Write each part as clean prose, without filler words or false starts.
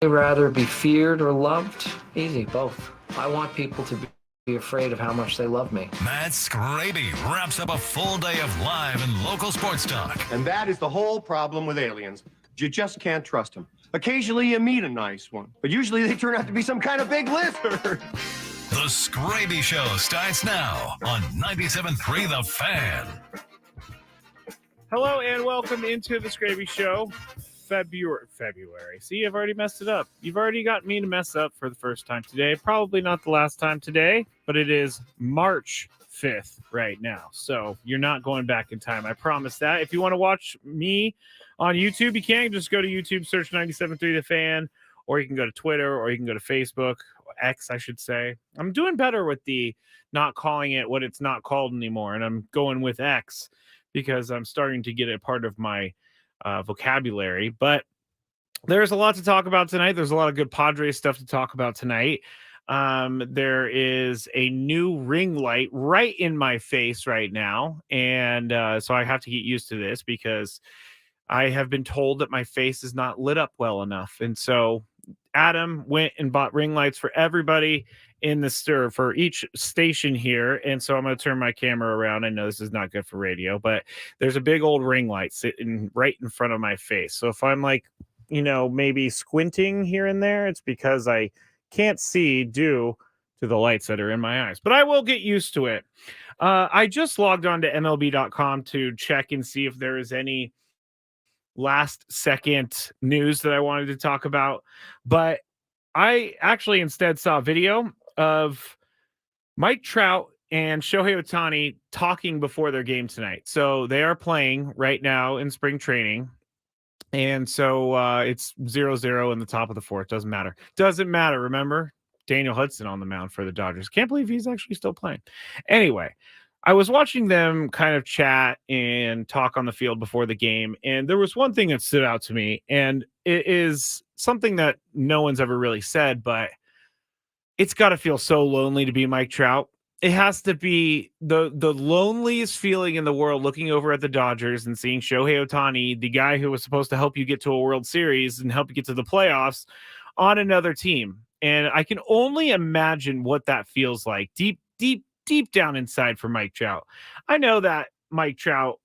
rather be feared or loved? Easy, both. I want people to be afraid of how much they love me. Matt Skraby wraps up a full day of live and local sports talk. And that is the whole problem with aliens. You just can't trust them. Occasionally you meet a nice one, but usually they turn out to be some kind of big lizard. The Skraby Show starts now on 97.3 The Fan. Hello and welcome into the Skraby Show. February. See, I've already messed it up. You've already got me to mess up for the first time today. Probably not the last time today, but it is March 5th right now. So you're not going back in time. I promise that. If you want to watch me on YouTube, you can just go to YouTube, search 97.3 The Fan, or you can go to Twitter, or you can go to Facebook, X, I should say. I'm doing better with the not calling it what it's not called anymore, and I'm going with X because I'm starting to get a part of my vocabulary. But there's a lot to talk about tonight. There's a lot of good Padres stuff to talk about tonight. There is a new ring light right in my face right now, and so I have to get used to this because I have been told that my face is not lit up well enough. And so Adam went and bought ring lights for everybody in the store for each station here. And so I'm going to turn my camera around. I know this is not good for radio, but there's a big old ring light sitting right in front of my face. So if I'm like, maybe squinting here and there, it's because I can't see due to the lights that are in my eyes, but I will get used to it. I just logged on to MLB.com to check and see if there is any last second news that I wanted to talk about, but I actually instead saw a video of Mike Trout and Shohei Ohtani talking before their game tonight. So they are playing right now in spring training. And so it's 0-0 in the top of the fourth. Doesn't matter. Remember, Daniel Hudson on the mound for the Dodgers. Can't believe he's actually still playing. Anyway, I was watching them kind of chat and talk on the field before the game, and there was one thing that stood out to me, and it is something that no one's ever really said, but it's got to feel so lonely to be Mike Trout. It has to be the loneliest feeling in the world, looking over at the Dodgers and seeing Shohei Ohtani, the guy who was supposed to help you get to a World Series and help you get to the playoffs, on another team. And I can only imagine what that feels like deep down inside for Mike Trout. I know that Mike Trout,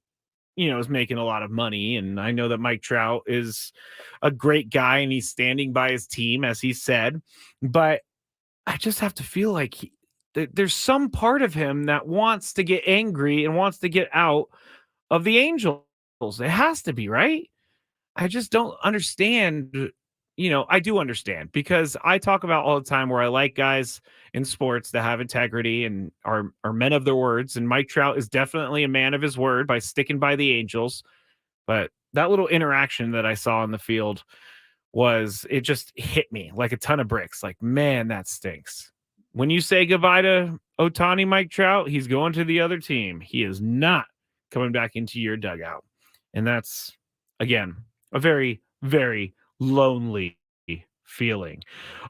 is making a lot of money, and I know that Mike Trout is a great guy and he's standing by his team, as he said, but I just have to feel like there's some part of him that wants to get angry and wants to get out of the Angels. It has to be, right? I just don't understand. I do understand because I talk about all the time where I like guys in sports that have integrity and are men of their words. And Mike Trout is definitely a man of his word by sticking by the Angels. But that little interaction that I saw in the field it just hit me like a ton of bricks. Like, man, that stinks. When you say goodbye to Ohtani, Mike Trout, he's going to the other team. He is not coming back into your dugout. And that's, again, a very, very lonely feeling.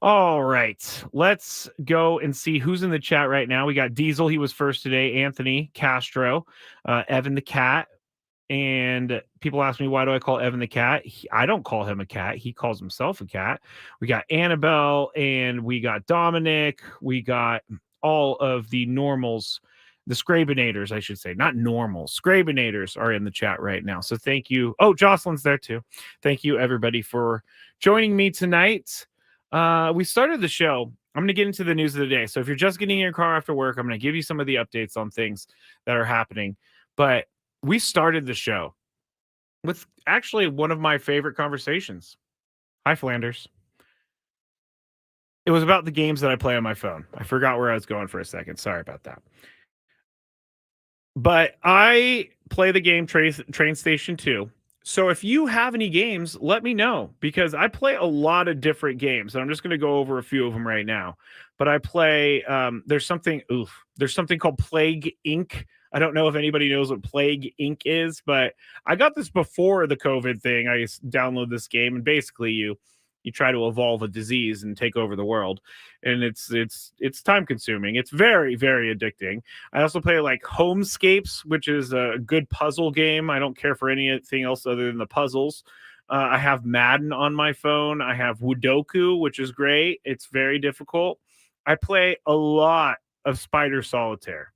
All right, let's go and see who's in the chat right now. We got Diesel. He was first today. Anthony Castro, Evan the Cat. And people ask me, why do I call Evan the Cat? I don't call him a cat. He calls himself a cat. We got Annabelle and we got Dominic. We got all of the normals, the Skrabinators, I should say, not normals. Skrabinators are in the chat right now. So thank you. Oh, Jocelyn's there too. Thank you, everybody, for joining me tonight. We started the show. I'm going to get into the news of the day. So if you're just getting in your car after work, I'm going to give you some of the updates on things that are happening. But we started the show with actually one of my favorite conversations. Hi, Flanders. It was about the games that I play on my phone. I forgot where I was going for a second. Sorry about that. But I play the game Train Station 2. So if you have any games, let me know, because I play a lot of different games. And I'm just going to go over a few of them right now. But I play, there's something called Plague Inc. I don't know if anybody knows what Plague Inc. is, but I got this before the COVID thing. I download this game, and basically you try to evolve a disease and take over the world, and it's time consuming. It's very, very addicting. I also play like Homescapes, which is a good puzzle game. I don't care for anything else other than the puzzles. I have Madden on my phone. I have Woodoku, which is great. It's very difficult. I play a lot of Spider Solitaire,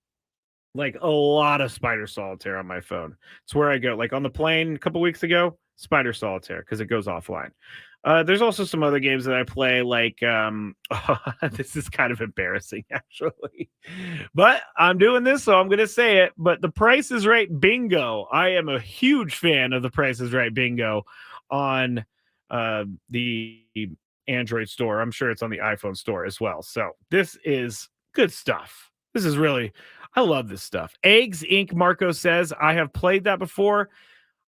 like a lot of Spider Solitaire on my phone. It's where I go. Like on the plane a couple weeks ago, Spider Solitaire, because it goes offline. There's also some other games that I play, like this is kind of embarrassing actually, but I'm doing this, so I'm gonna say it. But the Price is Right Bingo, I am a huge fan of the Price is Right Bingo on the Android store. I'm sure it's on the iPhone store as well. So this is good stuff. This is really, I love this stuff. Eggs Inc. Marco says, I have played that before.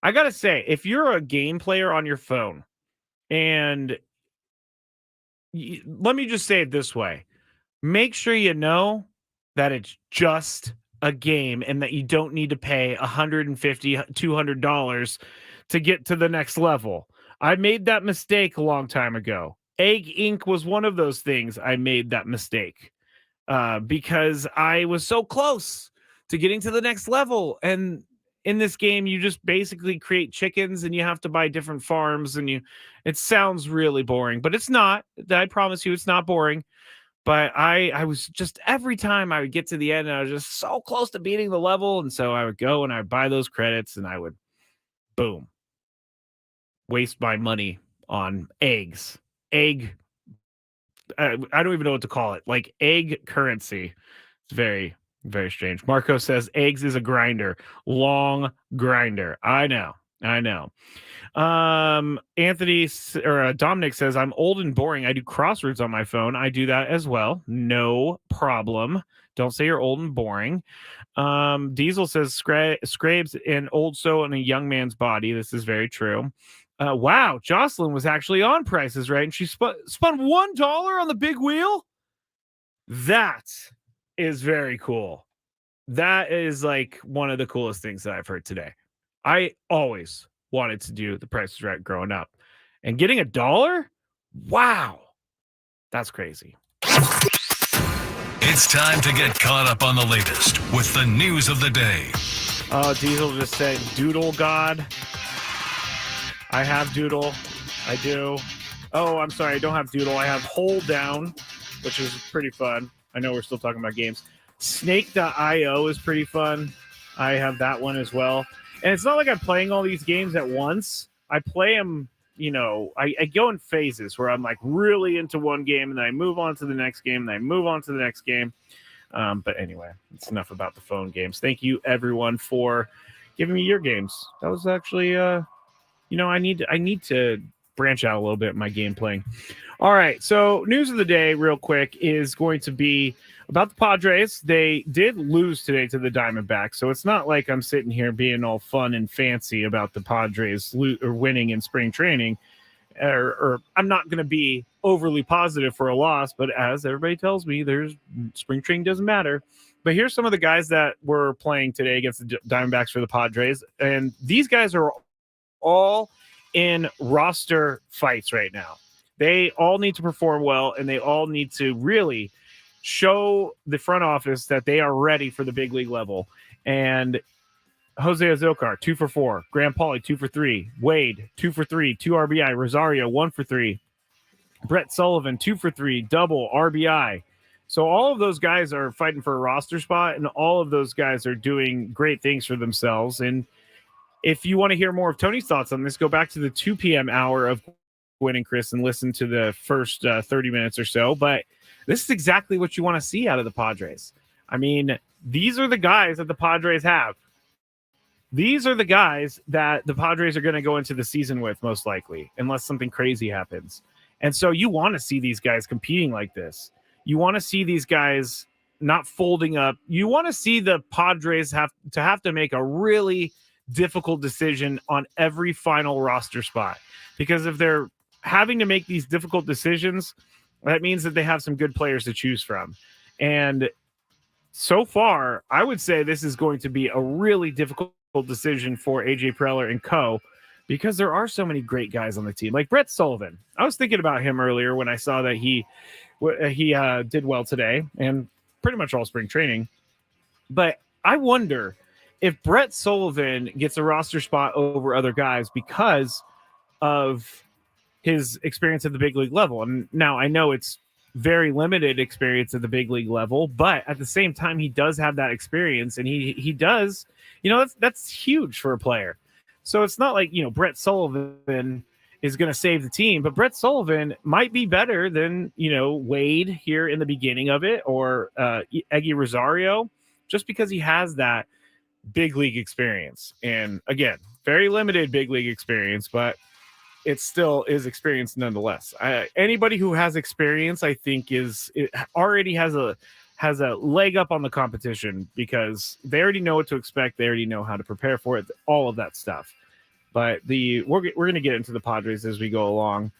I gotta say, if you're a game player on your phone, and let me just say it this way, make sure you know that it's just a game and that you don't need to pay $150, $200 to get to the next level. I made that mistake a long time ago. Egg Inc. was one of those things. I made that mistake because I was so close to getting to the next level. And in this game, you just basically create chickens and you have to buy different farms, and it sounds really boring, but it's not. I promise you it's not boring. But I was just, every time I would get to the end, and I was just so close to beating the level. And so I would go and I would buy those credits, and I would, boom, waste my money on eggs. Egg, I don't even know what to call it. Like egg currency. It's very, very strange. Marco says eggs is a grinder, long grinder. I know. Anthony or Dominic says, I'm old and boring. I do crosswords on my phone. I do that as well. No problem. Don't say you're old and boring. Diesel says Scrabes an old soul in a young man's body. This is very true. Wow, Jocelyn was actually on Prices Right, and she spun $1 on the big wheel. That is very cool. That is like one of the coolest things that I've heard today. I always wanted to do the Price is Right growing up, and getting $1, wow, that's crazy. It's time to get caught up on the latest with the news of the day. Oh, Diesel just said Doodle God. I have Doodle. I do. Oh, I'm sorry. I don't have Doodle. I have Hold Down, which is pretty fun. I know we're still talking about games. Snake.io is pretty fun. I have that one as well. And it's not like I'm playing all these games at once. I play them, I go in phases where I'm like really into one game, and then I move on to the next game, and then I move on to the next game. But anyway, it's enough about the phone games. Thank you, everyone, for giving me your games. That was actually, I need to branch out a little bit in my game playing. All right, so news of the day real quick is going to be about the Padres. They did lose today to the Diamondbacks, so it's not like I'm sitting here being all fun and fancy about the Padres winning in spring training, or I'm not going to be overly positive for a loss, but as everybody tells me, spring training doesn't matter. But here's some of the guys that were playing today against the Diamondbacks for the Padres, and these guys are all in roster fights right now. They all need to perform well, and they all need to really show the front office that they are ready for the big league level. And Jose Azocar, 2 for 4. Graham Pauley, 2 for 3. Wade, 2 for 3, 2 RBI. Rosario, 1 for 3. Brett Sullivan, 2 for 3, double RBI. So all of those guys are fighting for a roster spot, and all of those guys are doing great things for themselves. And if you want to hear more of Tony's thoughts on this, go back to the 2 p.m. hour of Gwen and Chris and listen to the first 30 minutes or so. But this is exactly what you want to see out of the Padres. I mean, these are the guys that the Padres have. These are the guys that the Padres are going to go into the season with, most likely, unless something crazy happens. And so you want to see these guys competing like this. You want to see these guys not folding up. You want to see the Padres have to make a really difficult decision on every final roster spot. Because if they're having to make these difficult decisions, that means that they have some good players to choose from. And so far, I would say this is going to be a really difficult decision for AJ Preller and co, because there are so many great guys on the team, like Brett Sullivan. I was thinking about him earlier when I saw that he did well today and pretty much all spring training. But I wonder if Brett Sullivan gets a roster spot over other guys because of his experience at the big league level. And now I know it's very limited experience at the big league level, but at the same time, he does have that experience, and he does, that's huge for a player. So it's not like, Brett Sullivan is going to save the team, but Brett Sullivan might be better than, Wade here in the beginning of it, or Eggy Rosario, just because he has that big league experience. And again, very limited big league experience, but it still is experience nonetheless. Anybody who has experience, I think, already has a leg up on the competition, because they already know what to expect. They already know how to prepare for it, all of that stuff. But we're going to get into the Padres as we go along.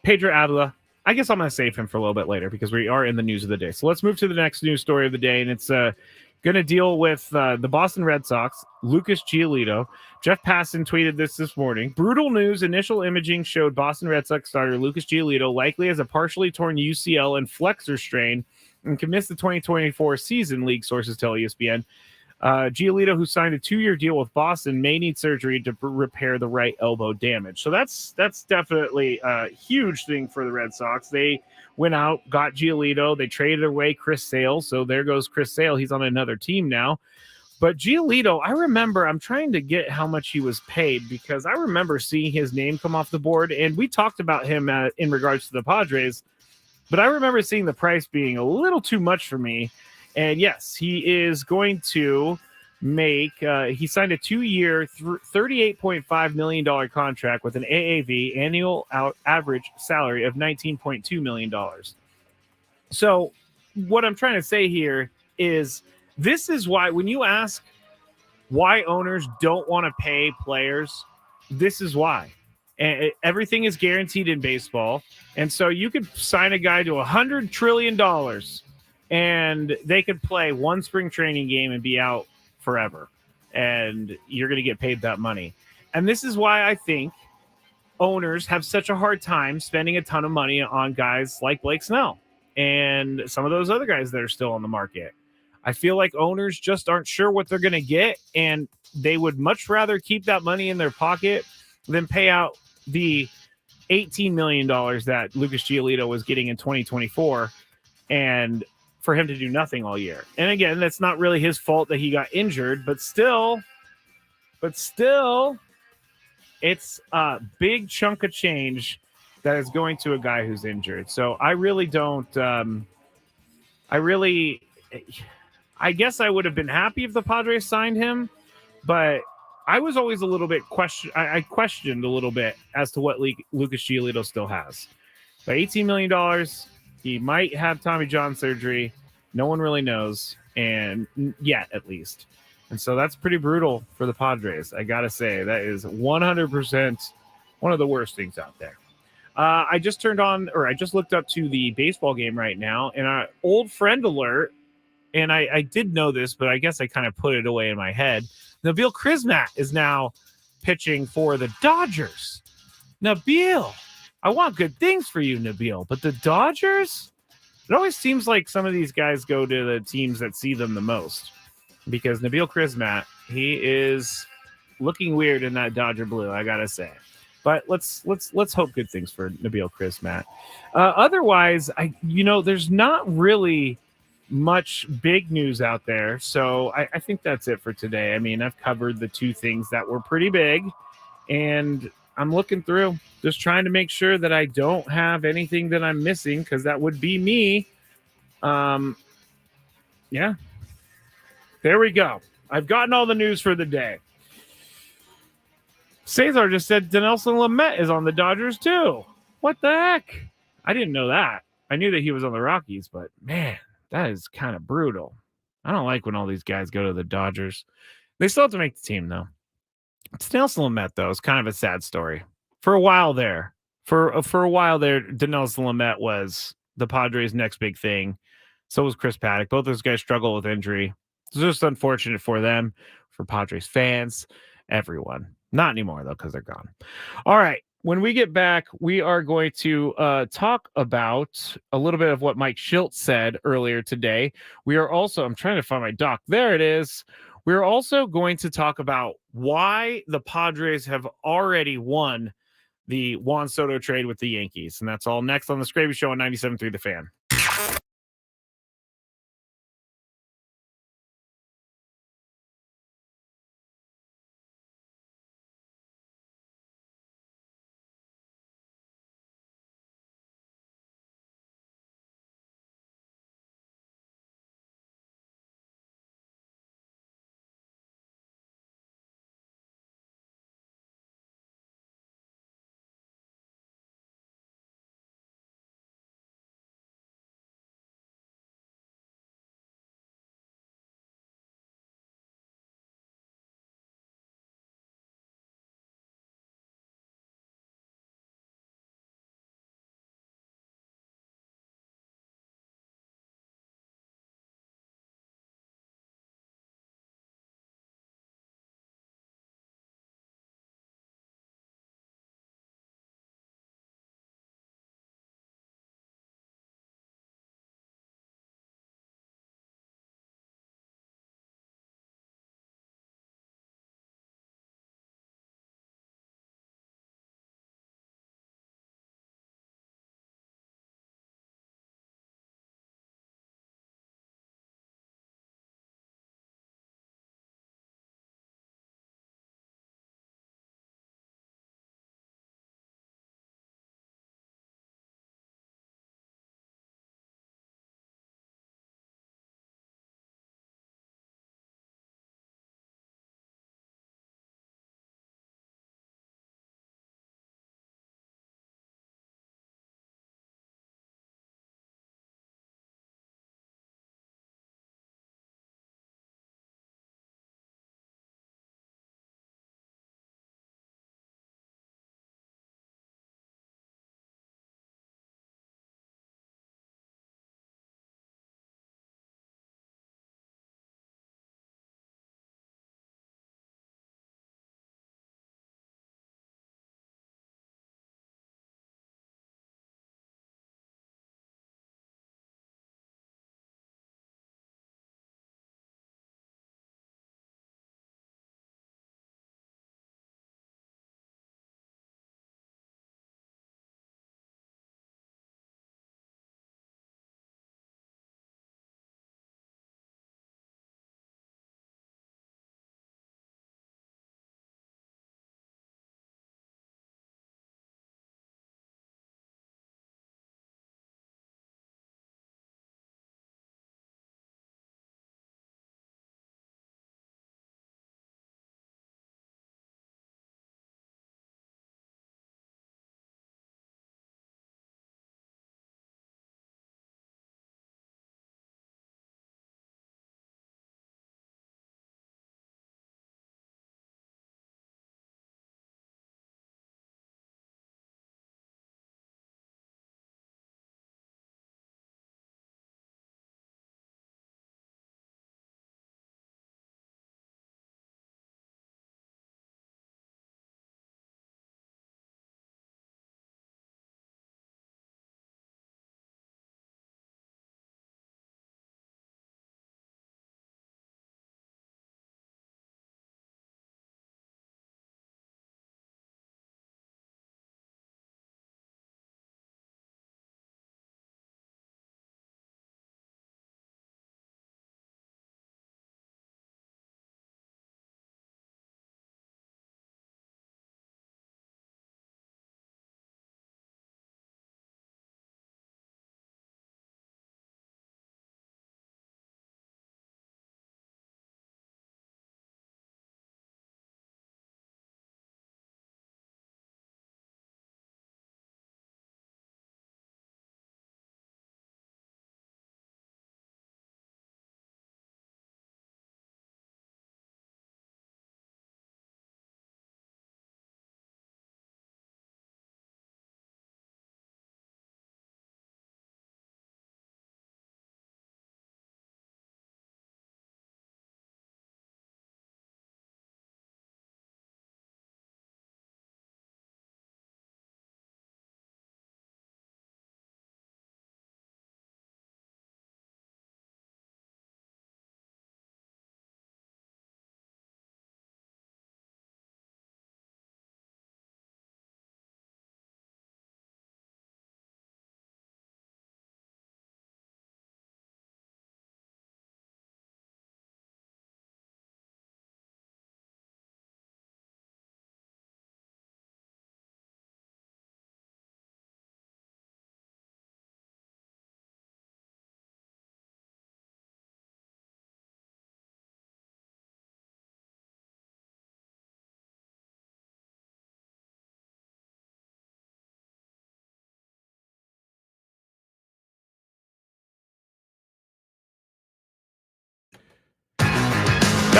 Pedro Avila, I guess I'm going to save him for a little bit later, because we are in the news of the day. So let's move to the next news story of the day, and it's going to deal with the Boston Red Sox, Lucas Giolito. Jeff Passan tweeted this morning. Brutal news. Initial imaging showed Boston Red Sox starter Lucas Giolito likely has a partially torn UCL and flexor strain and can miss the 2024 season, league sources tell ESPN. Giolito, who signed a 2-year deal with Boston, may need surgery to repair the right elbow damage. So that's definitely a huge thing for the Red Sox. They went out, got Giolito. They traded away Chris Sale. So there goes Chris Sale. He's on another team now. But Giolito, I remember, I'm trying to get how much he was paid, because I remember seeing his name come off the board, and we talked about him in regards to the Padres. But I remember seeing the price being a little too much for me. And yes, he is going to make, he signed a 2-year, $38.5 million contract with an AAV, annual average salary of $19.2 million. So what I'm trying to say here is, this is why, when you ask why owners don't want to pay players, this is why. And everything is guaranteed in baseball. And so you could sign a guy to $100 trillion and they could play one spring training game and be out forever. And you're going to get paid that money. And this is why I think owners have such a hard time spending a ton of money on guys like Blake Snell and some of those other guys that are still on the market. I feel like owners just aren't sure what they're going to get, and they would much rather keep that money in their pocket than pay out the $18 million that Lucas Giolito was getting in 2024 and for him to do nothing all year. And again, that's not really his fault that he got injured, but still, it's a big chunk of change that is going to a guy who's injured. So I really don't, I guess I would have been happy if the Padres signed him, but I was always a little bit I questioned a little bit as to what Lucas Giolito still has. But $18 million, he might have Tommy John surgery. No one really knows, and yet at least. And so that's pretty brutal for the Padres. I got to say, that is 100% one of the worst things out there. I just looked up to the baseball game right now, and our old friend alert, and I did know this, but I guess I kind of put it away in my head. Nabil Krismat is now pitching for the Dodgers. Nabil, I want good things for you, Nabil, but the Dodgers? It always seems like some of these guys go to the teams that see them the most, because Nabil Krismat, he is looking weird in that Dodger blue, I gotta say. But let's hope good things for Nabil Krismat. Otherwise, there's not really much big news out there. So I think that's it for today. I mean, I've covered the two things that were pretty big, and I'm looking through, just trying to make sure that I don't have anything that I'm missing, because that would be me. Yeah. There we go. I've gotten all the news for the day. Cesar just said Dinelson Lamet is on the Dodgers too. What the heck? I didn't know that. I knew that he was on the Rockies, but man, that is kind of brutal. I don't like when all these guys go to the Dodgers. They still have to make the team, though. Dinelson Lamet, though, is kind of a sad story. For a while there, Dinelson Lamet was the Padres' next big thing. So was Chris Paddock. Both those guys struggle with injury. It's just unfortunate for them, for Padres fans, everyone. Not anymore, though, because they're gone. All right. When we get back, we are going to talk about a little bit of what Mike Shildt said earlier today. We are also, I'm trying to find my doc. There it is. We're also going to talk about why the Padres have already won the Juan Soto trade with the Yankees. And that's all next on the Skraby Show on 97.3 The Fan.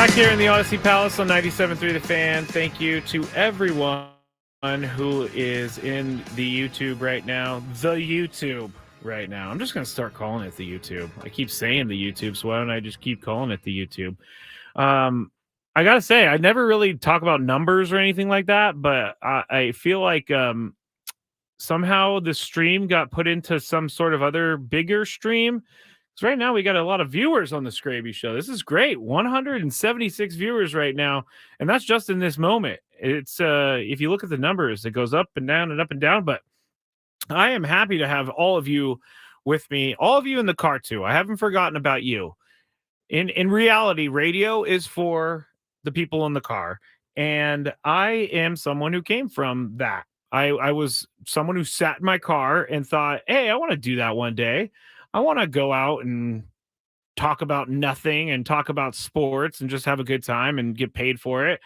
Back here in the Odyssey Palace on 97.3 The Fan. Thank you to everyone who is in the YouTube right now. The YouTube right now. I'm just going to start calling it the YouTube. I keep saying the YouTube, so why don't I just keep calling it the YouTube? I got to say, I never really talk about numbers or anything like that, but I feel like somehow the stream got put into some sort of other bigger stream. So right now we got a lot of viewers on the Skraby Show. This is great. 176 viewers right now, and that's just in this moment. It's if you look at the numbers, it goes up and down and up and down. But I am happy to have all of you with me, all of you in the car too. I haven't forgotten about you. In reality, radio is for the people in the car, and I am someone who came from that. I was someone who sat in my car and thought, hey, I want to do that one day. I want to go out and talk about nothing and talk about sports and just have a good time and get paid for it.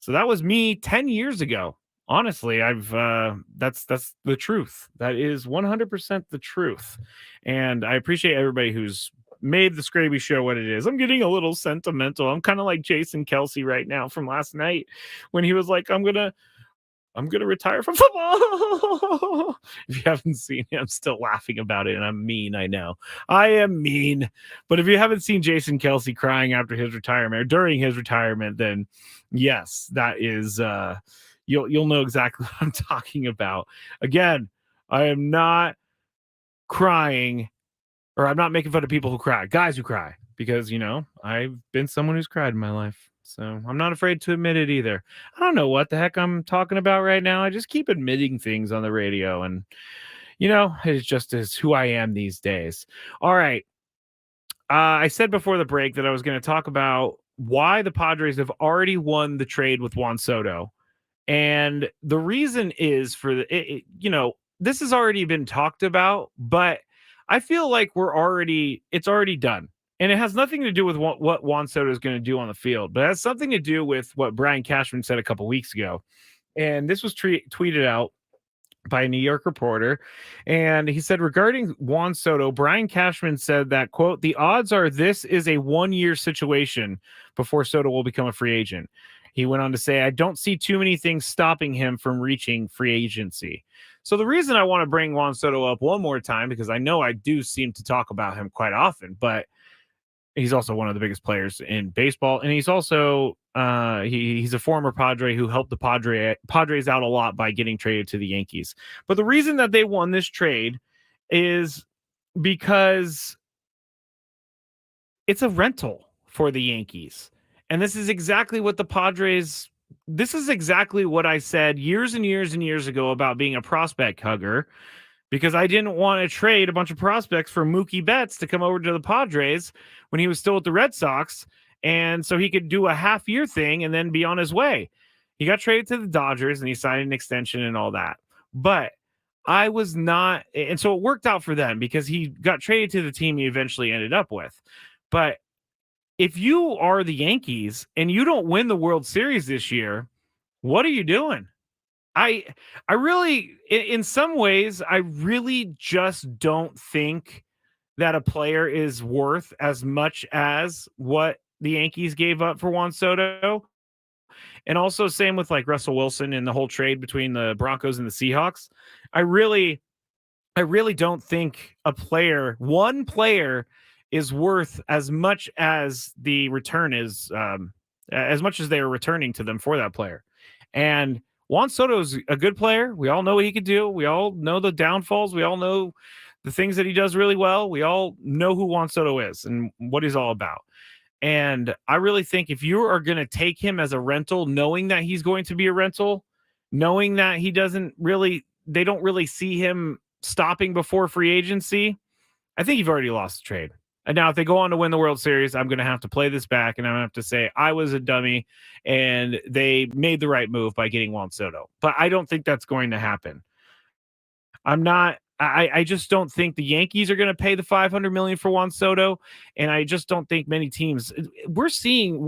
So that was me 10 years ago. Honestly, that's the truth. That is 100% the truth. And I appreciate everybody who's made the Skraby Show what it is. I'm getting a little sentimental. I'm kind of like Jason Kelsey right now from last night when he was like, I'm gonna retire from football. If you haven't seen it, I'm still laughing about it, and I'm mean. I know I am mean, but if you haven't seen Jason Kelsey crying after his retirement or during his retirement, then yes, that is you'll know exactly what I'm talking about. Again, I am not crying, or I'm not making fun of people who cry, guys who cry, because I've been someone who's cried in my life. So I'm not afraid to admit it either. I don't know what the heck I'm talking about right now. I just keep admitting things on the radio, and it's just as who I am these days. All right. I said before the break that I was going to talk about why the Padres have already won the trade with Juan Soto. And the reason is this has already been talked about, but I feel like it's already done. And it has nothing to do with what Juan Soto is going to do on the field, but it has something to do with what Brian Cashman said a couple weeks ago. And this was tweeted out by a New York reporter. And he said, regarding Juan Soto, Brian Cashman said that, quote, the odds are this is a 1-year situation before Soto will become a free agent. He went on to say, I don't see too many things stopping him from reaching free agency. So the reason I want to bring Juan Soto up one more time, because I know I do seem to talk about him quite often, but he's also one of the biggest players in baseball, and he's also he's a former Padre who helped the Padres out a lot by getting traded to the Yankees. But the reason that they won this trade is because it's a rental for the Yankees, and this is exactly what the Padres. This is exactly what I said years and years and years ago about being a prospect hugger, because I didn't want to trade a bunch of prospects for Mookie Betts to come over to the Padres when he was still with the Red Sox, and so he could do a half-year thing and then be on his way. He got traded to the Dodgers, and he signed an extension and all that. But I was not, and so it worked out for them because he got traded to the team he eventually ended up with. But if you are the Yankees and you don't win the World Series this year, what are you doing? I really, in some ways, I really just don't think that a player is worth as much as what the Yankees gave up for Juan Soto. And also same with like Russell Wilson and the whole trade between the Broncos and the Seahawks. I really don't think one player is worth as much as the return is, as much as they are returning to them for that player. And Juan Soto is a good player. We all know what he could do. We all know the downfalls. We all know the things that he does really well. We all know who Juan Soto is and what he's all about. And I really think if you are going to take him as a rental, knowing that he's going to be a rental, knowing that they don't really see him stopping before free agency, I think you've already lost the trade. And now if they go on to win the World Series, I'm going to have to play this back, and I'm going to have to say I was a dummy and they made the right move by getting Juan Soto. But I don't think that's going to happen. I just don't think the Yankees are going to pay the $500 million for Juan Soto, and I just don't think many teams. We're seeing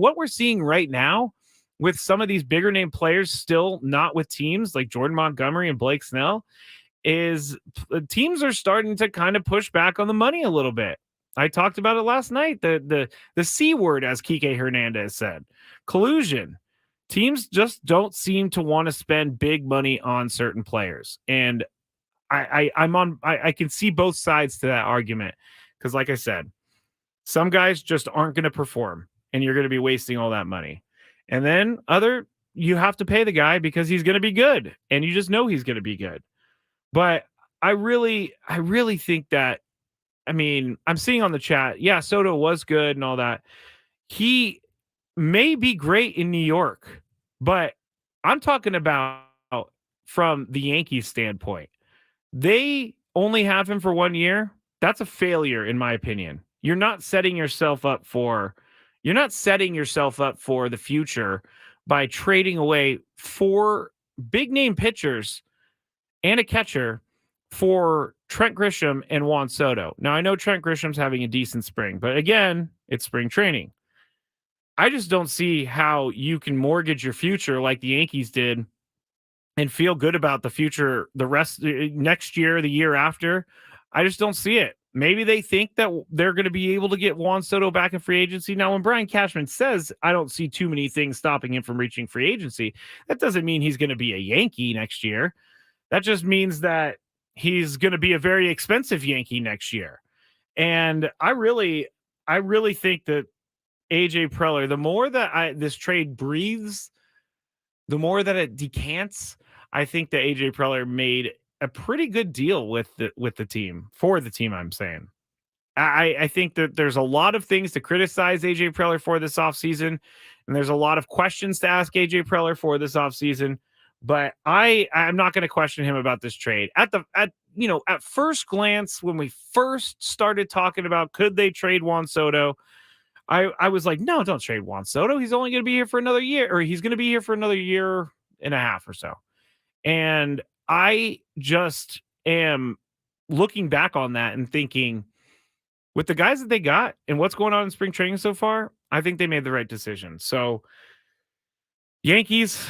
right now with some of these bigger name players still not with teams like Jordan Montgomery and Blake Snell, is teams are starting to kind of push back on the money a little bit. I talked about it last night. The C word, as Kike Hernandez said, collusion. Teams just don't seem to want to spend big money on certain players. And I can see both sides to that argument. Because like I said, some guys just aren't going to perform and you're going to be wasting all that money. And then you have to pay the guy because he's going to be good and you just know he's going to be good. But I really think that, I mean, I'm seeing on the chat, yeah, Soto was good and all that. He may be great in New York, but I'm talking about from the Yankees standpoint. They only have him for 1 year. That's a failure, in my opinion. You're not setting yourself up for the future by trading away 4 big name pitchers and a catcher for Trent Grisham and Juan Soto. Now, I know Trent Grisham's having a decent spring, but again, it's spring training. I just don't see how you can mortgage your future like the Yankees did and feel good about the future, the rest next year, the year after. I just don't see it. Maybe they think that they're going to be able to get Juan Soto back in free agency. Now, when Brian Cashman says, I don't see too many things stopping him from reaching free agency, that doesn't mean he's going to be a Yankee next year. That just means that he's going to be a very expensive Yankee next year. And I really think that AJ Preller, the more that this trade breathes, the more that it decants, I think that AJ Preller made a pretty good deal with the team, for the team, I'm saying. I think that there's a lot of things to criticize AJ Preller for this offseason, and there's a lot of questions to ask AJ Preller for this offseason. But I'm not going to question him about this trade. At first glance, when we first started talking about could they trade Juan Soto, I was like, no, don't trade Juan Soto. He's only going to be here for another year, or he's going to be here for another year and a half or so. And I just am looking back on that and thinking, with the guys that they got and what's going on in spring training so far, I think they made the right decision. So, Yankees,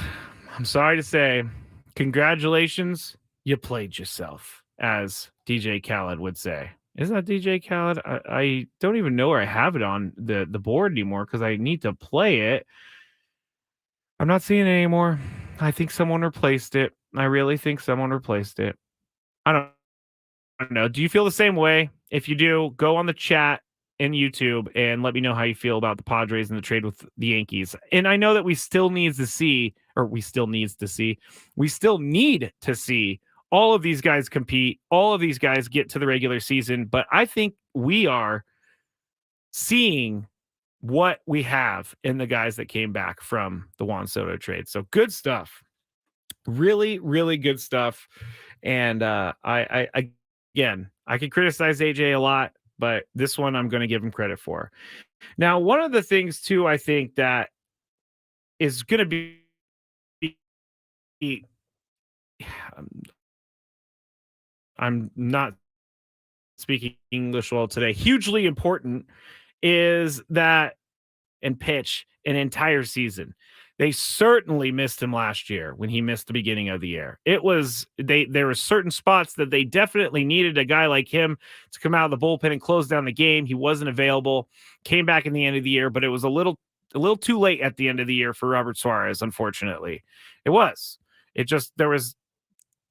I'm sorry to say, congratulations. You played yourself, as DJ Khaled would say. Is that DJ Khaled? I don't even know where I have it on the board anymore because I need to play it. I'm not seeing it anymore. I think someone replaced it. I really think someone replaced it. I don't know. Do you feel the same way? If you do, go on the chat in YouTube and let me know how you feel about the Padres and the trade with the Yankees. And I know that we still need to see all of these guys compete, all of these guys get to the regular season, but I think we are seeing what we have in the guys that came back from the Juan Soto trade. So good stuff. Really, really good stuff. And I can criticize AJ a lot, but this one I'm going to give him credit for. Now, one of the things too, I think that is going to be I'm not speaking English well today. Hugely important is that and pitch an entire season. They certainly missed him last year when he missed the beginning of the year. There were certain spots that they definitely needed a guy like him to come out of the bullpen and close down the game. He wasn't available, came back in the end of the year, but it was a little too late at the end of the year for Robert Suarez, unfortunately. There was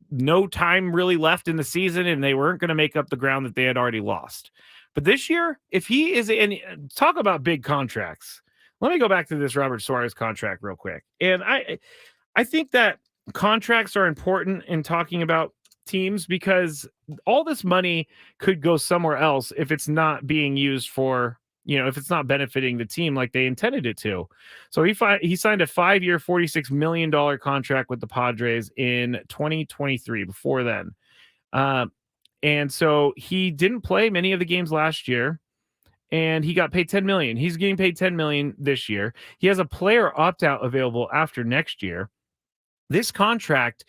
no time really left in the season, and they weren't going to make up the ground that they had already lost. But this year, if he is, and talk about big contracts, let me go back to this Robert Suarez contract real quick. And I think that contracts are important in talking about teams because all this money could go somewhere else if it's not being used for, if it's not benefiting the team like they intended it to. So he signed a 5-year, $46 million contract with the Padres in 2023 before then. And so he didn't play many of the games last year, and he got paid $10 million. He's getting paid $10 million this year. He has a player opt-out available after next year. This contract,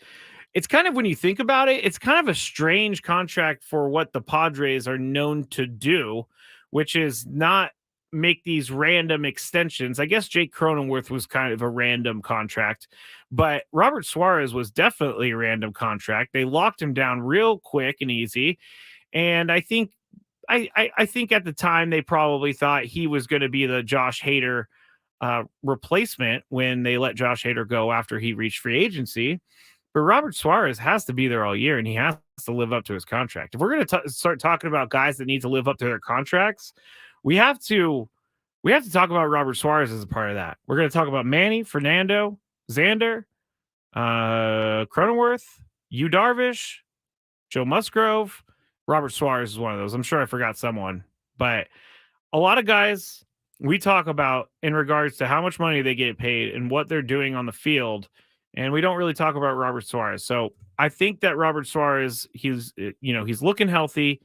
it's kind of, when you think about it, it's kind of a strange contract for what the Padres are known to do, which is not make these random extensions. I guess Jake Cronenworth was kind of a random contract, but Robert Suarez was definitely a random contract. They locked him down real quick and easy. And I think I think at the time they probably thought he was going to be the Josh Hader replacement when they let Josh Hader go after he reached free agency. But Robert Suarez has to be there all year, and he has to live up to his contract. If we're going to start talking about guys that need to live up to their contracts, we have to talk about Robert Suarez as a part of that. We're going to talk about Manny, Fernando, Xander, Cronenworth, Yu Darvish, Joe Musgrove. Robert Suarez is one of those. I'm sure I forgot someone, but a lot of guys we talk about in regards to how much money they get paid and what they're doing on the field, and we don't really talk about Robert Suarez. So I think that Robert Suarez, he's looking healthy.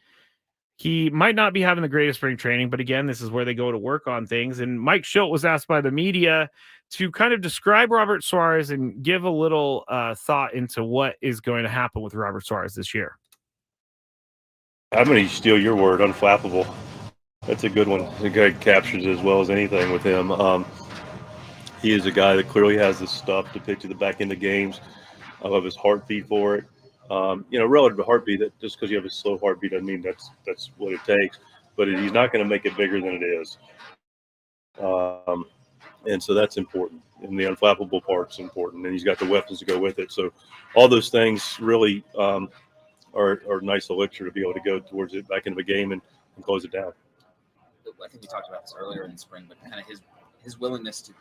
He might not be having the greatest spring training, but again, this is where they go to work on things. And Mike Schilt was asked by the media to kind of describe Robert Suarez and give a little thought into what is going to happen with Robert Suarez this year. I'm going to steal your word, unflappable. That's a good one. The guy captures it as well as anything with him. He is a guy that clearly has the stuff to pitch at the back end of games. I love his heartbeat for it. Relative to heartbeat, that just because you have a slow heartbeat doesn't mean that's what it takes. But he's not going to make it bigger than it is. And so that's important. And the unflappable part's important. And he's got the weapons to go with it. So all those things really are a nice elixir to be able to go towards it back into the game and close it down. I think we talked about this earlier in the spring, but kind of his willingness to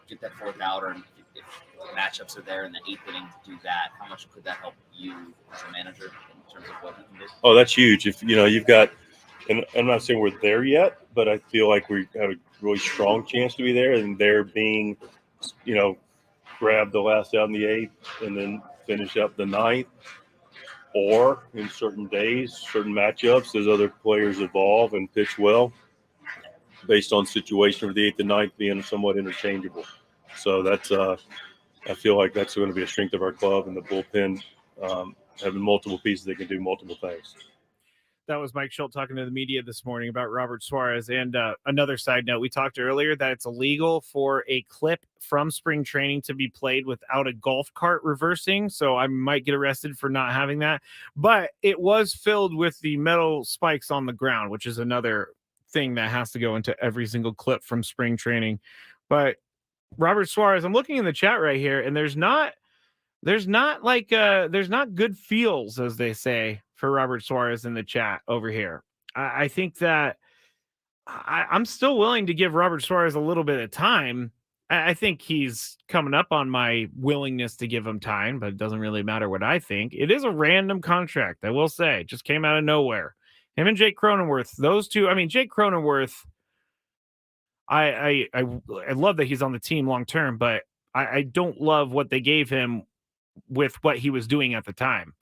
get that fourth out, or if the matchups are there in the eighth inning to do that, how much could that help you as a manager in terms of what he can do? Oh, that's huge. If you've got, and I'm not saying we're there yet, but I feel like we have a really strong chance to be there, and they're being, grab the last out in the eighth and then finish up the ninth. Or in certain days, certain matchups, as other players evolve and pitch well, based on situation for the eighth and ninth being somewhat interchangeable. So that's I feel like that's going to be a strength of our club, and the bullpen having multiple pieces that can do multiple things. That was Mike Schilt talking to the media this morning about Robert Suarez. And another side note, we talked earlier that it's illegal for a clip from spring training to be played without a golf cart reversing. So I might get arrested for not having that. But it was filled with the metal spikes on the ground, which is another thing that has to go into every single clip from spring training. But Robert Suarez, I'm looking in the chat right here, and there's not good feels, as they say, for Robert Suarez in the chat over here. I think that I'm still willing to give Robert Suarez a little bit of time. I think he's coming up on my willingness to give him time, but it doesn't really matter what I think. It is a random contract, I will say. It just came out of nowhere. Him and Jake Cronenworth, those two. I mean, Jake Cronenworth, I love that he's on the team long term, but I don't love what they gave him with what he was doing at the time.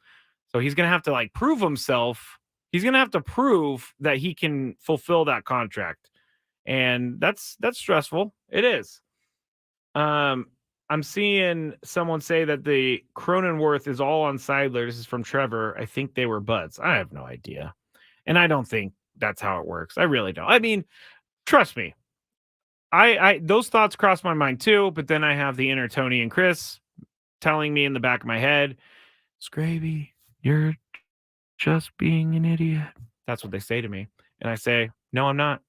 So he's going to have to prove himself. He's going to have to prove that he can fulfill that contract. And that's stressful. It is. I'm seeing someone say that the Cronenworth is all on Seidler. This is from Trevor. I think they were buds. I have no idea. And I don't think that's how it works. I really don't. I mean, trust me. I those thoughts cross my mind too, but then I have the inner Tony and Chris telling me in the back of my head, Skraby, you're just being an idiot. That's what they say to me. And I say, no, I'm not.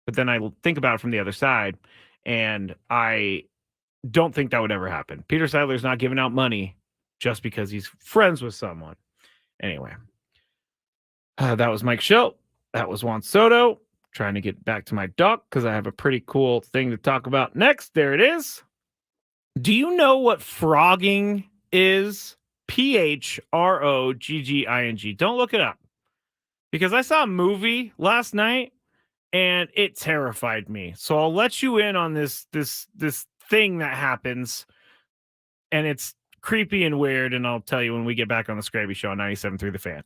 But then I think about it from the other side, and I don't think that would ever happen. Peter Seidler's not giving out money just because he's friends with someone. Anyway, that was Mike Schilt. That was Juan Soto. Trying to get back to my doc because I have a pretty cool thing to talk about next. There it is. Do you know what frogging is? PHROGGING. Don't look it up, because I saw a movie last night and it terrified me. So I'll let you in on this thing that happens, and it's creepy and weird, and I'll tell you when we get back on the Skraby Show on 97.3 The Fan.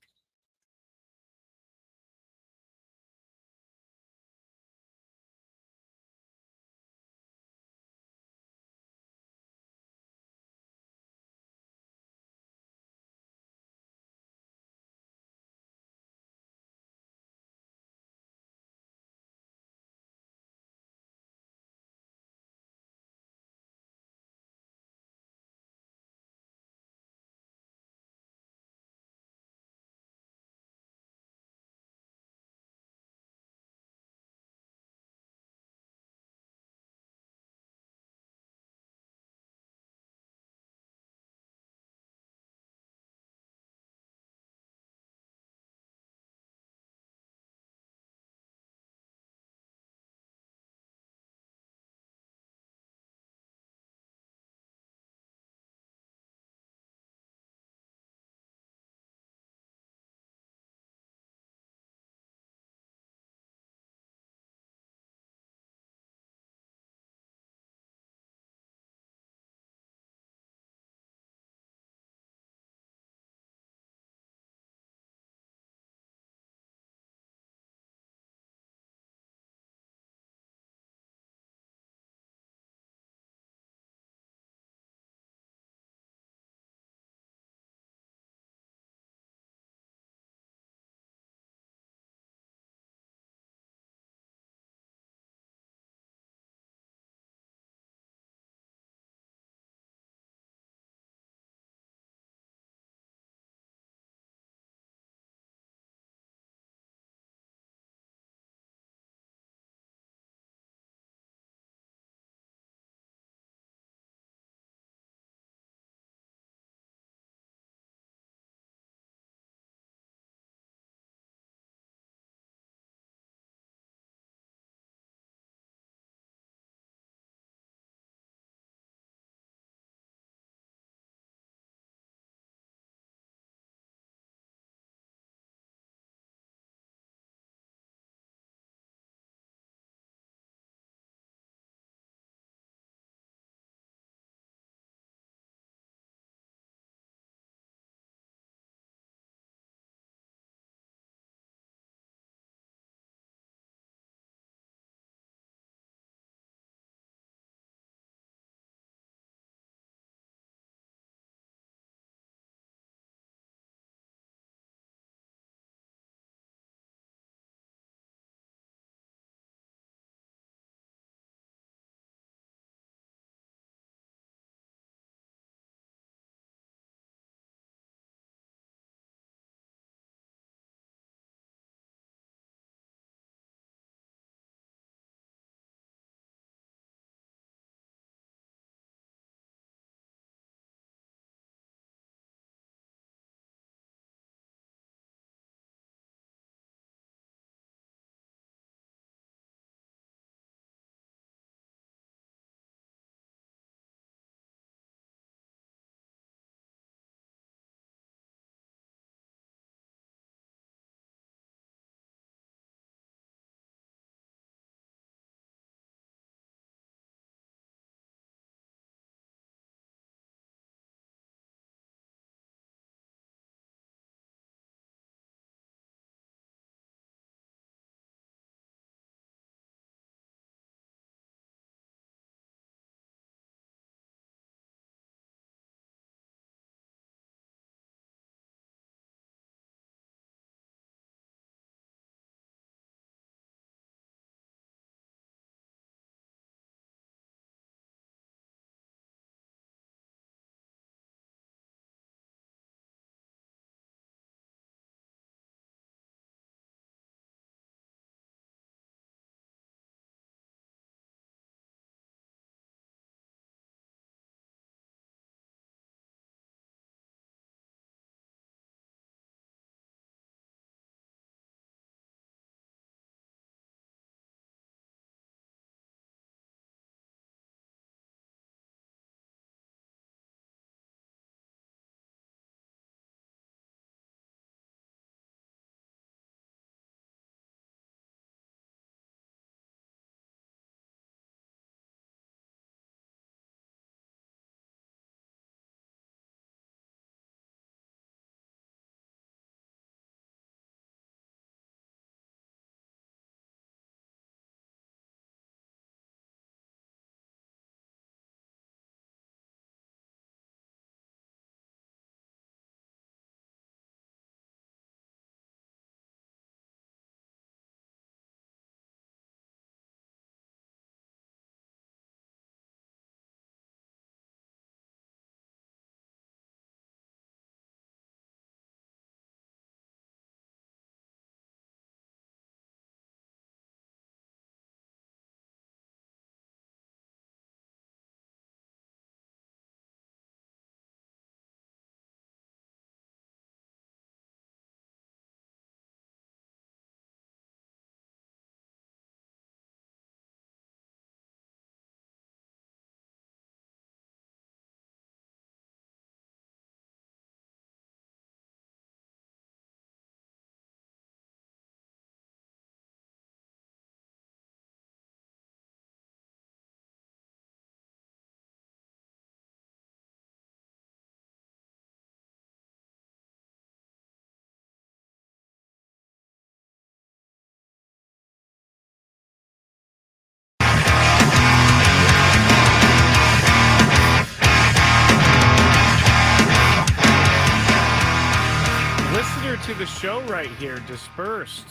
familiar to the show right here, Dispersed.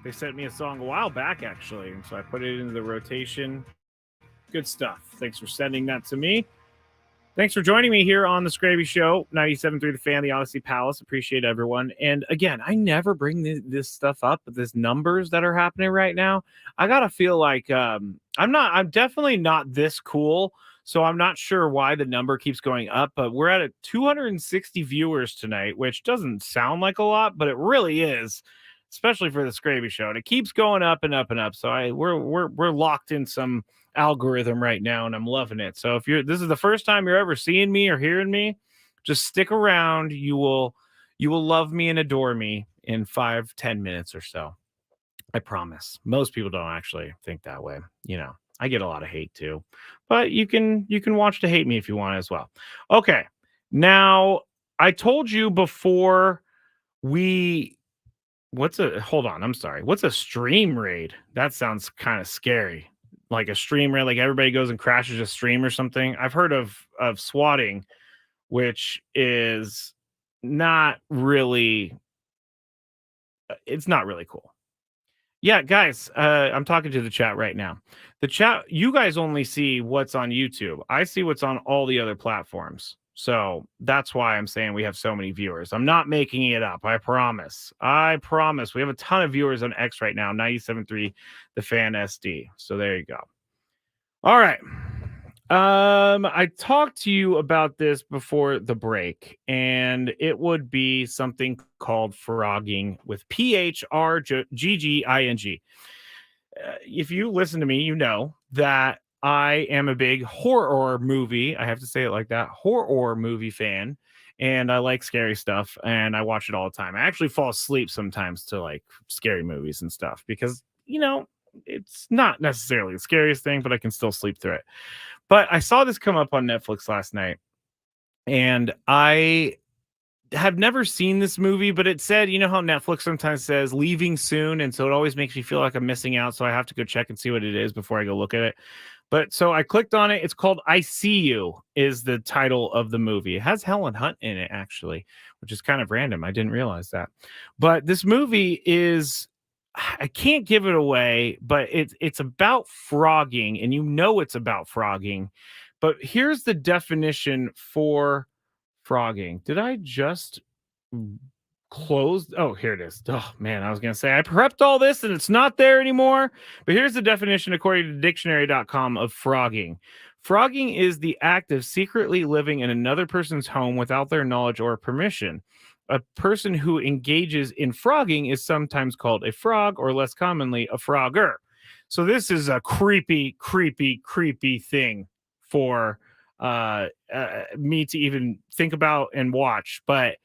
They sent me a song a while back, actually, and so I put it into the rotation. Good stuff. Thanks for sending that to me. Thanks for joining me here on the Skraby Show, 97.3 The Fan, the Odyssey Palace. Appreciate everyone. And again, I never bring this stuff up, but these numbers that are happening right now, I gotta feel like I'm definitely not this cool. So I'm not sure why the number keeps going up, but we're at 260 viewers tonight, which doesn't sound like a lot, but it really is, especially for the Skraby Show. And it keeps going up and up and up. So we're locked in some algorithm right now, and I'm loving it. So if this is the first time you're ever seeing me or hearing me, just stick around. You will love me and adore me in 5-10 minutes or so. I promise. Most people don't actually think that way. I get a lot of hate too, but you can watch to hate me if you want as well. Okay. Now I told you before hold on, I'm sorry. What's a stream raid? That sounds kind of scary. Like a stream raid, like everybody goes and crashes a stream or something. I've heard of swatting, which is not really, it's not really cool. Yeah, guys, I'm talking to the chat right now. The chat, you guys only see what's on YouTube. I see what's on all the other platforms. So that's why I'm saying we have so many viewers. I'm not making it up. I promise. I promise. We have a ton of viewers on X right now, 97.3 The Fan SD. So there you go. All right. I talked to you about this before the break, and it would be something called frogging with PHRGGING. If you listen to me, you know that I am a big horror movie. I have to say it like that. Horror movie fan. And I like scary stuff, and I watch it all the time. I actually fall asleep sometimes to like scary movies and stuff because, it's not necessarily the scariest thing, but I can still sleep through it. But I saw this come up on Netflix last night, and I have never seen this movie, but it said, how Netflix sometimes says leaving soon. And so it always makes me feel like I'm missing out. So I have to go check and see what it is before I go look at it. But so I clicked on it. It's called I See You is the title of the movie. It has Helen Hunt in it, actually, which is kind of random. I didn't realize that. But this movie is, I can't give it away, but it's about frogging, and it's about frogging. But here's the definition for frogging. Did I just close? Oh, here it is. Oh, man, I was going to say I prepped all this and it's not there anymore. But here's the definition according to dictionary.com of frogging. Frogging is the act of secretly living in another person's home without their knowledge or permission. A person who engages in frogging is sometimes called a frog, or less commonly, a frogger. So this is a creepy thing for me to even think about and watch. But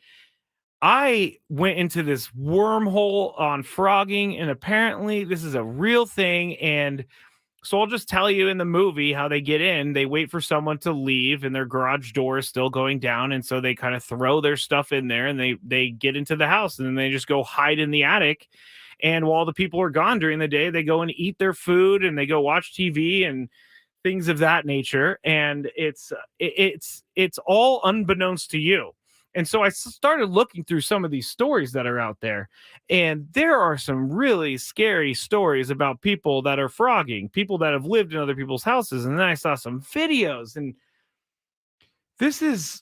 I went into this wormhole on frogging, and apparently this is a real thing. And so I'll just tell you in the movie how they get in. They wait for someone to leave, and their garage door is still going down. And so they kind of throw their stuff in there, and they get into the house, and then they just go hide in the attic. And while the people are gone during the day, they go and eat their food, and they go watch TV and things of that nature. And it's all unbeknownst to you. And so I started looking through some of these stories that are out there, and there are some really scary stories about people that are frogging, people that have lived in other people's houses. And then I saw some videos, and this is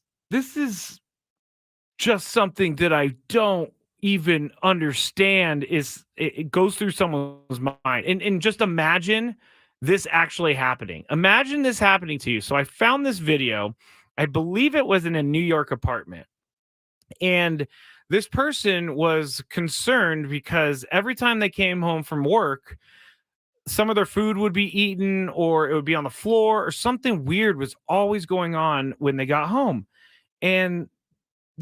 just something that I don't even understand. It goes through someone's mind. And just imagine this actually happening. Imagine this happening to you. So I found this video. I believe it was in a New York apartment. And this person was concerned because every time they came home from work, some of their food would be eaten, or it would be on the floor, or something weird was always going on when they got home. And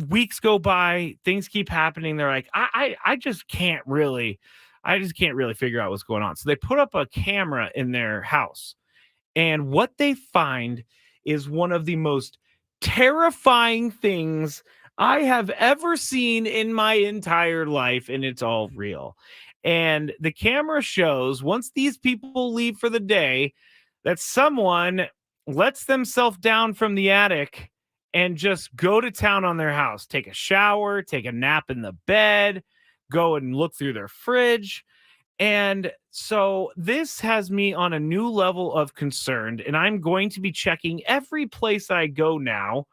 weeks go by, things keep happening. They're like, I just can't really figure out what's going on. So they put up a camera in their house, and what they find is one of the most terrifying things I have ever seen in my entire life, and it's all real. And the camera shows, once these people leave for the day, that someone lets themselves down from the attic and just go to town on their house, take a shower, take a nap in the bed, go and look through their fridge. And so this has me on a new level of concern, and I'm going to be checking every place I go now.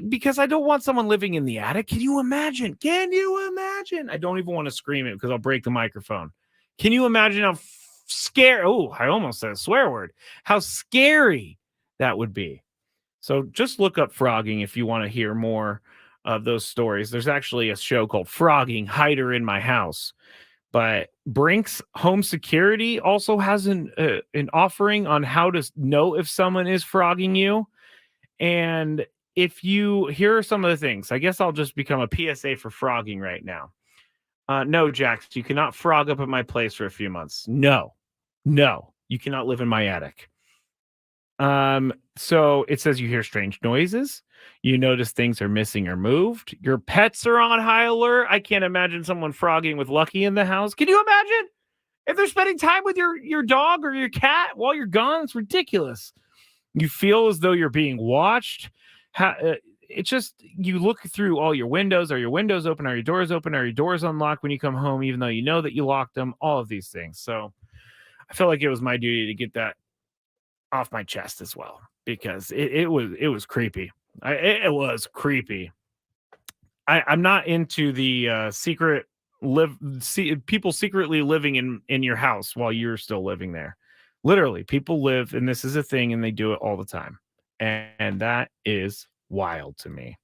Because I don't want someone living in the attic. Can you imagine? Can you imagine? I don't even want to scream it because I'll break the microphone. Can you imagine how scary? Oh, I almost said a swear word. How scary that would be. So just look up frogging if you want to hear more of those stories. There's actually a show called Frogging Hider in My House. But Brink's Home Security also has an offering on how to know if someone is frogging you. And if you here are some of the things, I guess I'll just become a PSA for frogging right now. No, Jax, you cannot frog up at my place for a few months. No, you cannot live in my attic. So it says you hear strange noises, you notice things are missing or moved, your pets are on high alert. I can't imagine someone frogging with Lucky in the house. Can you imagine if they're spending time with your dog or your cat while you're gone? It's ridiculous. You feel as though you're being watched. It's just you look through all your windows. Are your windows open? Are your doors open? Are your doors unlocked when you come home, even though you know that you locked them? All of these things. So I felt like it was my duty to get that off my chest as well, because it was creepy. It was creepy. I'm not into the people secretly living in your house while you're still living there. Literally, people live, and this is a thing, and they do it all the time. And that is wild to me.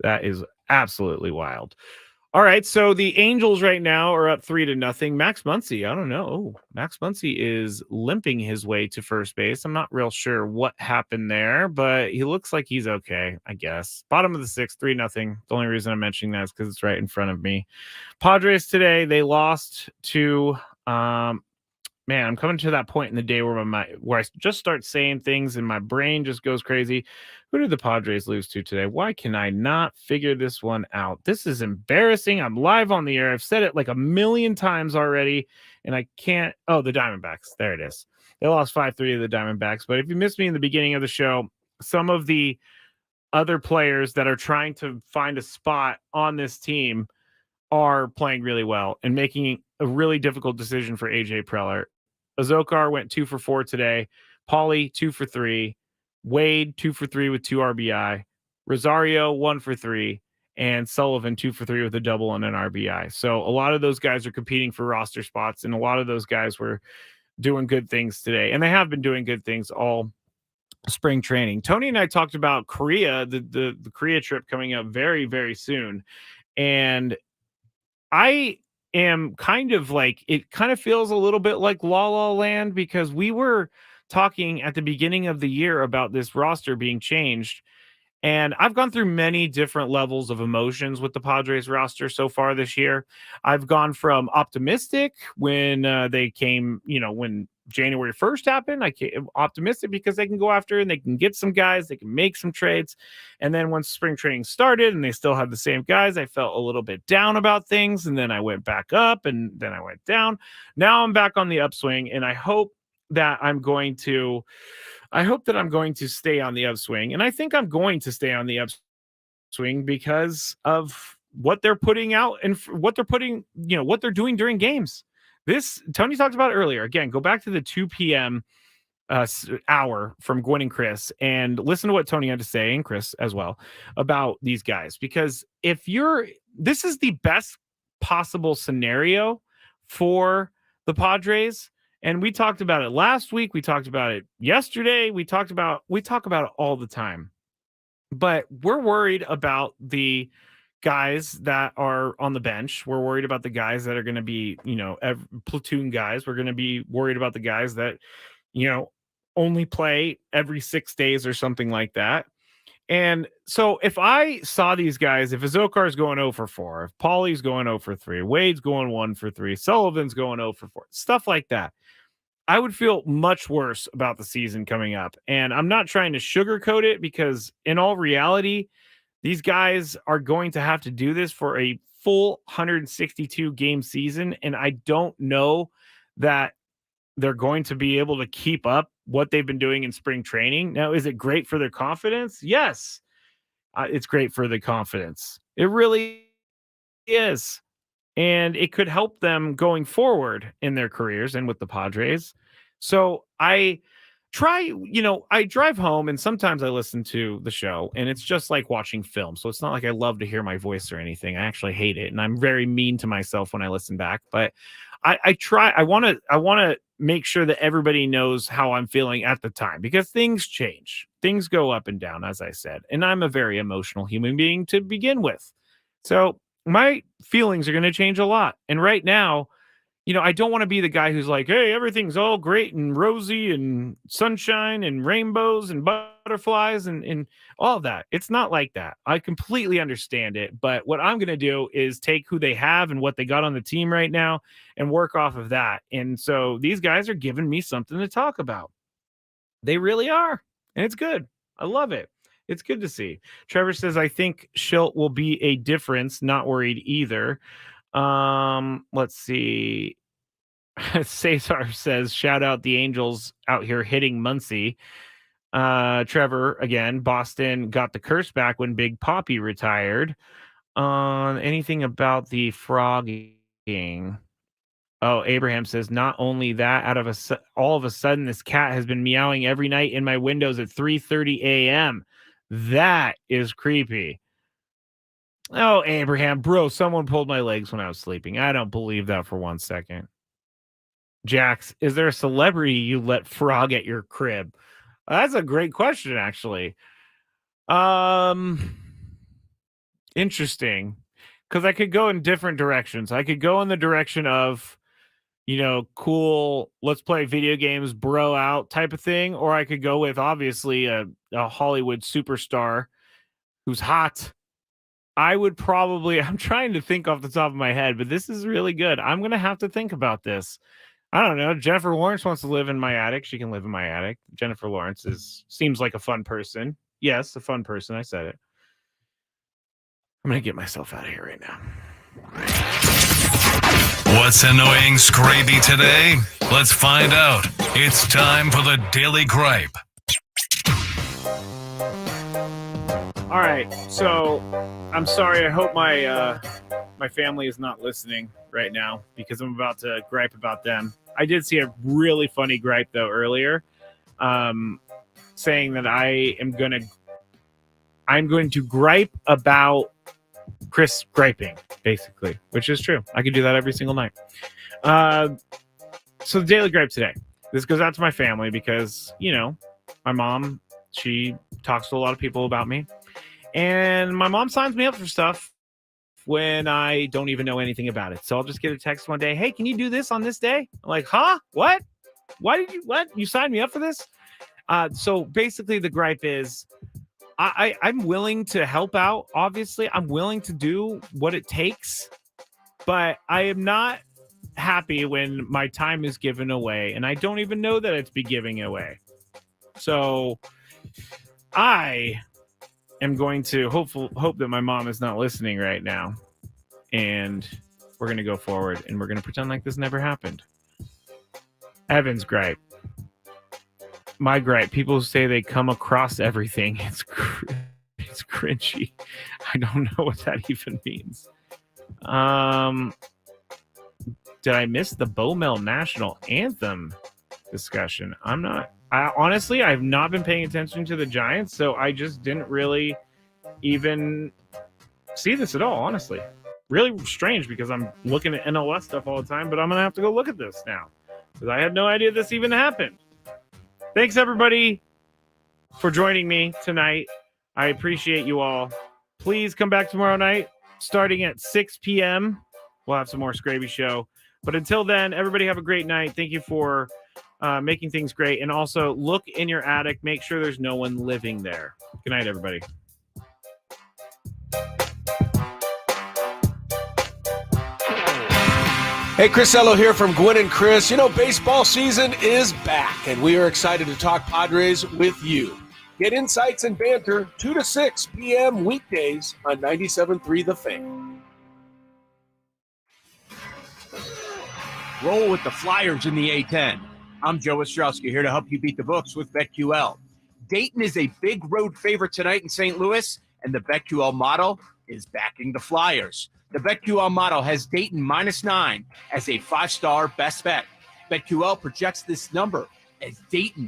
That is absolutely wild. All right, so the Angels right now are up 3-0. Max Muncy, I don't know. Oh, Max Muncy is limping his way to first base. I'm not real sure what happened there, but he looks like he's okay, I guess. Bottom of the sixth, 3-0. The only reason I'm mentioning that is because it's right in front of me. Padres today, they lost to man, I'm coming to that point in the day where where I just start saying things and my brain just goes crazy. Who did the Padres lose to today? Why can I not figure this one out? This is embarrassing. I'm live on the air. I've said it like a million times already, and I can't. Oh, the Diamondbacks. There it is. They lost 5-3 to the Diamondbacks. But if you missed me in the beginning of the show, some of the other players that are trying to find a spot on this team are playing really well and making a really difficult decision for AJ Preller. Azokar went 2 for 4 today. Pauly 2 for 3. Wade 2 for 3 with 2 RBI. Rosario 1 for 3. And Sullivan 2 for 3 with a double and an RBI. So a lot of those guys are competing for roster spots, and a lot of those guys were doing good things today. And they have been doing good things all spring training. Tony and I talked about Korea, the Korea trip coming up very, very soon. And I am kind of like, it kind of feels a little bit like La La Land, because we were talking at the beginning of the year about this roster being changed. And I've gone through many different levels of emotions with the Padres roster so far this year. I've gone from optimistic when they came, when January 1st happened. I came optimistic because they can go after and they can get some guys, they can make some trades. And then once spring training started and they still had the same guys, I felt a little bit down about things. And then I went back up and then I went down. Now I'm back on the upswing, and I hope that I'm going to stay on the upswing. And I think I'm going to stay on the upswing because of what they're putting out and what they're putting, what they're doing during games. This, Tony talked about earlier. Again, go back to the 2 p.m. Hour from Gwen and Chris and listen to what Tony had to say, and Chris as well, about these guys. Because this is the best possible scenario for the Padres. And we talked about it last week. We talked about it yesterday. We talk about it all the time. But we're worried about the guys that are on the bench. We're worried about the guys that are going to be, platoon guys. We're going to be worried about the guys that, only play every 6 days or something like that. And so if I saw these guys, if Azokar's going 0 for 4, if Pauly's going 0 for 3, Wade's going 1 for 3, Sullivan's going 0 for 4, stuff like that, I would feel much worse about the season coming up. And I'm not trying to sugarcoat it, because in all reality, these guys are going to have to do this for a full 162 game season. And I don't know that they're going to be able to keep up what they've been doing in spring training. Now, is it great for their confidence? Yes, it's great for the confidence. It really is. And it could help them going forward in their careers and with the Padres. So I drive home and sometimes I listen to the show and it's just like watching film. So it's not like I love to hear my voice or anything. I actually hate it. And I'm very mean to myself when I listen back, but I want to make sure that everybody knows how I'm feeling at the time, because things change. Things go up and down, as I said. And I'm a very emotional human being to begin with. So my feelings are going to change a lot. And right now, I don't want to be the guy who's like, hey, everything's all great and rosy and sunshine and rainbows and butterflies and all that. It's not like that. I completely understand it. But what I'm going to do is take who they have and what they got on the team right now and work off of that. And so these guys are giving me something to talk about. They really are. And it's good. I love it. It's good to see. Trevor says, I think Schilt will be a difference. Not worried either. Let's see. Cesar says, shout out the Angels out here hitting Muncie. Trevor, again, Boston got the curse back when Big Poppy retired. Anything about the frogging? Oh, Abraham says, not only that, all of a sudden, this cat has been meowing every night in my windows at 3:30 a.m. That is creepy. Oh, Abraham, bro, someone pulled my legs when I was sleeping. I don't believe that for 1 second. Jax, is there a celebrity you let frog at your crib? That's a great question, actually. Interesting. Because I could go in different directions. I could go in the direction of, cool, let's play video games, bro out type of thing. Or I could go with, obviously, a Hollywood superstar who's hot. I'm trying to think off the top of my head, but this is really good. I'm going to have to think about this. I don't know. Jennifer Lawrence wants to live in my attic. She can live in my attic. Jennifer Lawrence seems like a fun person. Yes, a fun person. I said it. I'm going to get myself out of here right now. What's annoying Skraby today? Let's find out. It's time for the Daily Gripe. All right. So I'm sorry. I hope my family is not listening right now because I'm about to gripe about them. I did see a really funny gripe though earlier, saying that I'm going to gripe about Chris griping, basically, which is true. I could do that every single night. So the Daily Gripe today. This goes out to my family because, my mom, she talks to a lot of people about me. And my mom signs me up for stuff when I don't even know anything about it. So I'll just get a text one day, hey, can you do this on this day? I'm like, huh? What? What? You signed me up for this? So basically the gripe is I'm willing to help out. Obviously, I'm willing to do what it takes, but I am not happy when my time is given away and I don't even know that it's be giving away. So I am going to hope that my mom is not listening right now, and we're going to go forward and we're going to pretend like this never happened. Evan's gripe. My gripe. People say they come across everything. It's cringy. I don't know what that even means. Did I miss the Bowmel National Anthem discussion? Honestly, I've not been paying attention to the Giants, so I just didn't really even see this at all, honestly. Really strange because I'm looking at NLS stuff all the time, but I'm going to have to go look at this now because I had no idea this even happened. Thanks, everybody, for joining me tonight. I appreciate you all. Please come back tomorrow night starting at 6 p.m. We'll have some more Skraby Show. But until then, everybody have a great night. Thank you for making things great. And also, look in your attic. Make sure there's no one living there. Good night, everybody. Hey, Chris Ello here from Gwen and Chris. Baseball season is back, and we are excited to talk Padres with you. Get insights and banter 2 to 6 p.m. weekdays on 97.3 The Fan. Roll with the Flyers in the A-10. I'm Joe Ostrowski here to help you beat the books with BetQL. Dayton is a big road favorite tonight in St. Louis, and the BetQL model is backing the Flyers. The BetQL model has Dayton -9 as a 5-star best bet. BetQL projects this number as Dayton